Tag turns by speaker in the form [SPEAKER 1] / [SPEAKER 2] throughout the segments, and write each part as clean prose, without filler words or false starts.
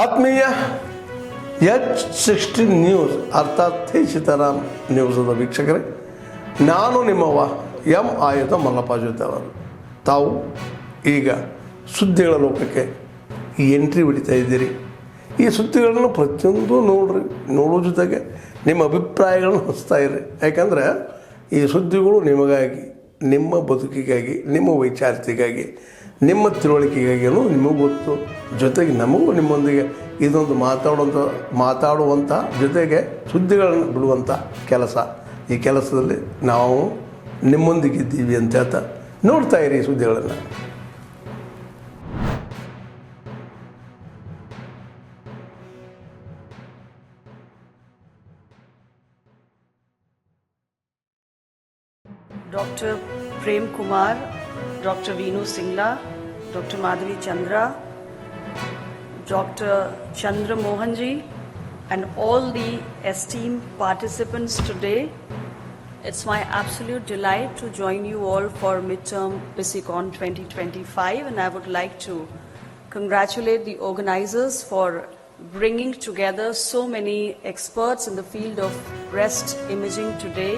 [SPEAKER 1] ಆತ್ಮೀಯ H16 news ಅರ್ಥಾತ್ ಸೀತಾರಾಮ್ ನ್ಯೂಸದ ವೀಕ್ಷಕರೇ, ನಾನು ನಿಮ್ಮವ ಎಂ ಆಯುಧ ಮಲ್ಲಪ್ಪ ಜೊತೆ ಅವರು. ತಾವು ಈಗ ಸುದ್ದಿಗಳ ಲೋಕಕ್ಕೆ ಎಂಟ್ರಿ ಹೊಡಿತಾ ಇದ್ದೀರಿ. ಈ ಸುದ್ದಿಗಳನ್ನು ಪ್ರತಿಯೊಂದು ನೋಡೋ ಜೊತೆಗೆ ನಿಮ್ಮ ಅಭಿಪ್ರಾಯಗಳನ್ನು ಹಂಚ್ತಾ ಇರ್ರಿ. ಯಾಕಂದರೆ ಈ ಸುದ್ದಿಗಳು ನಿಮಗಾಗಿ, ನಿಮ್ಮ ಬದುಕಿಗಾಗಿ, ನಿಮ್ಮ ವೈಚಾರಿಕೆಗಾಗಿ, ನಿಮ್ಮ ತಿಳುವಳಿಕೆಗಾಗಿಯೂ ನಿಮಗೂ ಗೊತ್ತು. ಜೊತೆಗೆ ನಮಗೂ ನಿಮ್ಮೊಂದಿಗೆ ಇದೊಂದು ಮಾತಾಡುವಂಥ ಜೊತೆಗೆ ಸುದ್ದಿಗಳನ್ನು ಬಿಡುವಂಥ ಕೆಲಸ. ಈ ಕೆಲಸದಲ್ಲಿ ನಾವು ನಿಮ್ಮೊಂದಿಗಿದ್ದೀವಿ ಅಂತ ಹೇಳ್ತಾ ನೋಡ್ತಾ ಇರಿ ಈ ಸುದ್ದಿಗಳನ್ನು.
[SPEAKER 2] Dr. Prem Kumar, Dr. Veenu Singla, Dr. Madhavi Chandra, Dr. Chandra Mohanji, and all the esteemed participants today. It's my absolute delight to join you all for midterm PISICON 2025, and I would like to congratulate the organizers for bringing together so many experts in the field of breast imaging today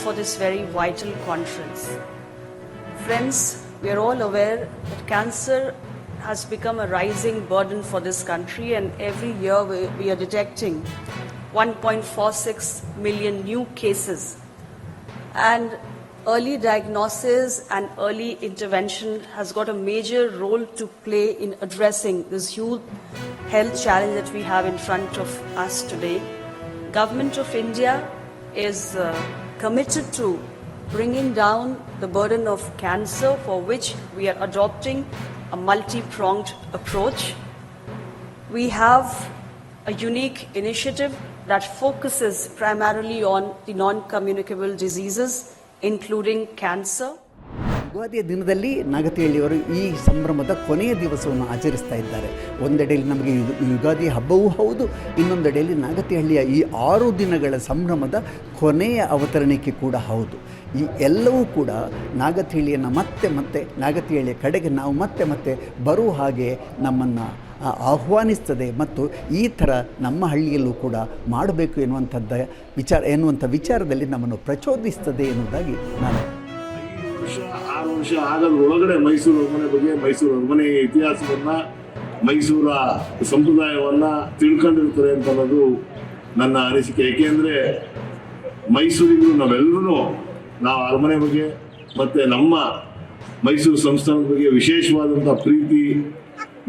[SPEAKER 2] for this very vital conference. Friends, we are all aware that cancer has become a rising burden for this country, and every year we are detecting 1.46 million new cases. And early diagnosis and early intervention has got a major role to play in addressing this huge health challenge that we have in front of us today. Government of India is committed to bringing down the burden of cancer, for which we are adopting a multi-pronged approach. We have a unique initiative that focuses primarily on the non-communicable diseases, including cancer.
[SPEAKER 3] ಯುಗಾದಿಯ ದಿನದಲ್ಲಿ ನಾಗತಿಹಳ್ಳಿಯವರು ಈ ಸಂಭ್ರಮದ ಕೊನೆಯ ದಿವಸವನ್ನು ಆಚರಿಸ್ತಾ ಇದ್ದಾರೆ. ಒಂದೆಡೆಯಲ್ಲಿ ನಮಗೆ ಯುಗಾದಿ ಹಬ್ಬವೂ ಹೌದು, ಇನ್ನೊಂದೆಡೆಯಲ್ಲಿ ನಾಗತಿಹಳ್ಳಿಯ ಈ 6 ದಿನಗಳ ಸಂಭ್ರಮದ ಕೊನೆಯ ಅವತರಣಿಕೆ ಕೂಡ ಹೌದು. ಈ ಎಲ್ಲವೂ ಕೂಡ ನಾಗತಿಹಳ್ಳಿಯನ್ನು ಮತ್ತೆ ನಾಗತಿಹಳ್ಳಿಯ ಕಡೆಗೆ ನಾವು ಮತ್ತೆ ಬರುವ ಹಾಗೆ ನಮ್ಮನ್ನು ಆಹ್ವಾನಿಸ್ತದೆ, ಮತ್ತು ಈ ಥರ ನಮ್ಮ ಹಳ್ಳಿಯಲ್ಲೂ ಕೂಡ ಮಾಡಬೇಕು ಎನ್ನುವಂಥ ವಿಚಾರದಲ್ಲಿ ನಮ್ಮನ್ನು ಪ್ರಚೋದಿಸ್ತದೆ ಎನ್ನುವುದಾಗಿ ನಾನು
[SPEAKER 4] 6 ವರ್ಷ ಆಗದ್ರೊಳಗಡೆ ಮೈಸೂರು ಅರಮನೆ ಬಗ್ಗೆ, ಮೈಸೂರು ಅರಮನೆಯ ಇತಿಹಾಸವನ್ನು, ಮೈಸೂರ ಸಂಪ್ರದಾಯವನ್ನು ತಿಳ್ಕೊಂಡಿರ್ತಾರೆ ಅಂತ ಅನ್ನೋದು ನನ್ನ ಅನಿಸಿಕೆ. ಏಕೆಂದರೆ ಮೈಸೂರಿಗೂ ನಾವೆಲ್ಲರೂ ನಾವು ಅರಮನೆ ಬಗ್ಗೆ ಮತ್ತು ನಮ್ಮ ಮೈಸೂರು ಸಂಸ್ಥಾನದ ಬಗ್ಗೆ ವಿಶೇಷವಾದಂಥ ಪ್ರೀತಿ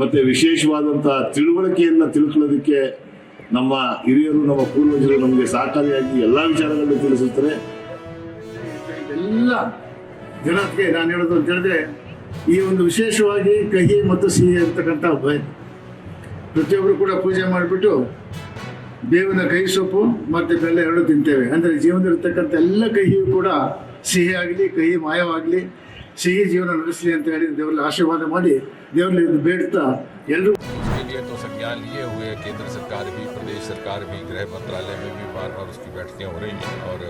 [SPEAKER 4] ಮತ್ತು ವಿಶೇಷವಾದಂಥ ತಿಳುವಳಿಕೆಯನ್ನು ತಿಳ್ಕೊಳ್ಳೋದಕ್ಕೆ ನಮ್ಮ ಹಿರಿಯರು, ನಮ್ಮ ಪೂರ್ವಜರು ನಮಗೆ ಸಹಕಾರಿಯಾಗಿ ಎಲ್ಲ ವಿಚಾರಗಳನ್ನು ತಿಳಿಸುತ್ತಾರೆ. ಎಲ್ಲ ಜನಕ್ಕೆ ನಾನು ಹೇಳೋದು ಅಂತ ಹೇಳಿದ್ರೆ, ಈ ಒಂದು ವಿಶೇಷವಾಗಿ ಕಹಿ ಮತ್ತು ಸಿಹಿ ಅಂತಕ್ಕಂಥ ಪ್ರತಿಯೊಬ್ಬರು ಕೂಡ ಪೂಜೆ ಮಾಡಿಬಿಟ್ಟು ಬೇವಿನ ಕಹಿ ಸೊಪ್ಪು ಮತ್ತು ಬೆಲ್ಲ ಎರಡು ತಿಂತೇವೆ. ಅಂದರೆ ಜೀವನದಲ್ಲಿರ್ತಕ್ಕಂಥ ಎಲ್ಲ ಕಹಿಯೂ ಕೂಡ ಸಿಹಿ ಆಗಲಿ, ಕಹಿ ಮಾಯವಾಗಲಿ, ಸಿಹಿ ಜೀವನ ನಡೆಸಲಿ ಅಂತ ಹೇಳಿ ದೇವರಲ್ಲಿ ಆಶೀರ್ವಾದ ಮಾಡಿ ದೇವರಲ್ಲಿ ಬೇಡ್ತಾ ಎಲ್ಲರೂ.
[SPEAKER 5] तो संज्ञान लिए हुए केंद्र सरकार भी, प्रदेश सरकार भी, गृह मंत्रालय में भी बार उसकी बैठकें हो रही हैं, और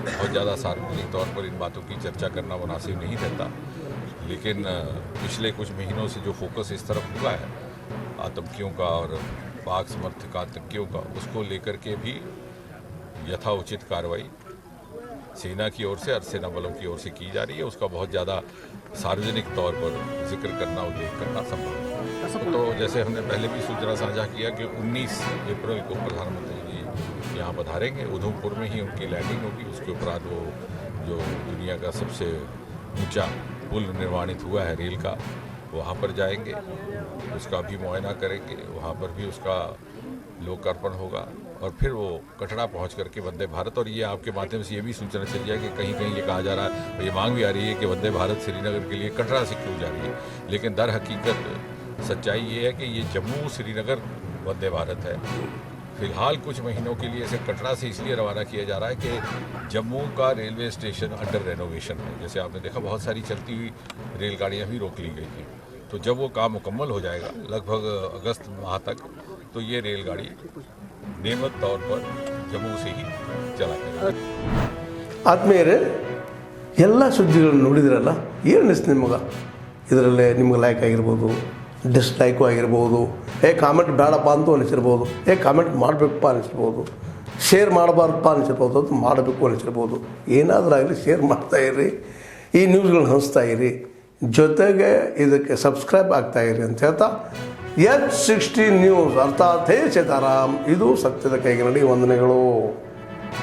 [SPEAKER 5] बहुत ज़्यादा सार्वजनिक तौर पर इन बातों की चर्चा करना मुनासिब नहीं रहता. लेकिन पिछले कुछ महीनों से जो फोकस इस तरफ हुआ है आतंकियों का और पाक समर्थक आतंकियों का, उसको लेकर के भी यथाउचित कार्रवाई सेना की ओर से, अर्धसेना बलों की ओर से की जा रही है. उसका बहुत ज़्यादा सार्वजनिक तौर पर जिक्र करना, उल्लेख करना संभव है. तो जैसे हमने पहले भी सूचना साझा किया कि 19 अप्रैल को प्रधानमंत्री जी यहाँ पधारेंगे. उधमपुर में ही उनकी लैंडिंग होगी. उसके उपरांत वो जो दुनिया का सबसे ऊंचा पुल निर्माणित हुआ है रेल का, वहाँ पर जाएंगे, उसका भी मुआयना करेंगे. वहाँ पर भी उसका लोकार्पण होगा, और फिर वो कटरा पहुंच करके वंदे भारत. और ये आपके माध्यम से ये भी सूचना चल जाए कि कहीं ये कहा जा रहा है, ये मांग भी आ रही है कि वंदे भारत श्रीनगर के लिए कटरा से क्यों जा रही है. लेकिन दर हकीकत सच्चाई ये है कि ये जम्मू श्रीनगर वंदे भारत है. फिलहाल कुछ महीनों के लिए इसे कटरा से इसलिए रवाना किया जा रहा है कि जम्मू का रेलवे स्टेशन अंडर रेनोवेशन है. जैसे आपने देखा, बहुत सारी चलती हुई रेलगाड़ियाँ भी रोक ली गई थी. तो जब वो काम मुकम्मल हो जाएगा लगभग अगस्त माह तक, तो ये रेलगाड़ी नियमित तौर पर जम्मू से ही चला करेगा.
[SPEAKER 1] ಆದ್ಮೇಲೆ ಎಲ್ಲ ಸುದ್ದಿಗಳನ್ನು ನೋಡಿದ್ರಲ್ಲ, ಏನು ಅನಿಸ್ತು ನಿಮಗೆ? ಇದರಲ್ಲೇ ನಿಮ್ಗೆ ಲೈಕ್ ಆಗಿರ್ಬೋದು, ಡಿಸ್ಲೈಕು ಆಗಿರ್ಬೋದು, ಕಾಮೆಂಟ್ ಬೇಡಪ್ಪ ಅಂತೂ ಅನಿಸಿರ್ಬೋದು, ಕಾಮೆಂಟ್ ಮಾಡಬೇಕಪ್ಪ ಅನಿಸಿರ್ಬೋದು, ಶೇರ್ ಮಾಡಬಾರ್ದಪ್ಪ ಅನಿಸಿರ್ಬೋದು, ಅದು ಮಾಡಬೇಕು ಅನಿಸಿರ್ಬೋದು. ಏನಾದರೂ ಆಗಲಿ ಶೇರ್ ಮಾಡ್ತಾಯಿರಿ, ಈ ನ್ಯೂಸ್ಗಳನ್ನ ಹಂಚ್ತಾ ಇರಿ, ಜೊತೆಗೆ ಇದಕ್ಕೆ ಸಬ್ಸ್ಕ್ರೈಬ್ ಆಗ್ತಾಯಿರಿ ಅಂತ ಹೇಳ್ತಾ H16 ನ್ಯೂಸ್ ಅರ್ಥಾತ್ ಹೇ ಸೀತಾರಾಮ್, ಇದು ಸತ್ಯದ ಕೈಗೆ ನಡಿ. ವಂದನೆಗಳು.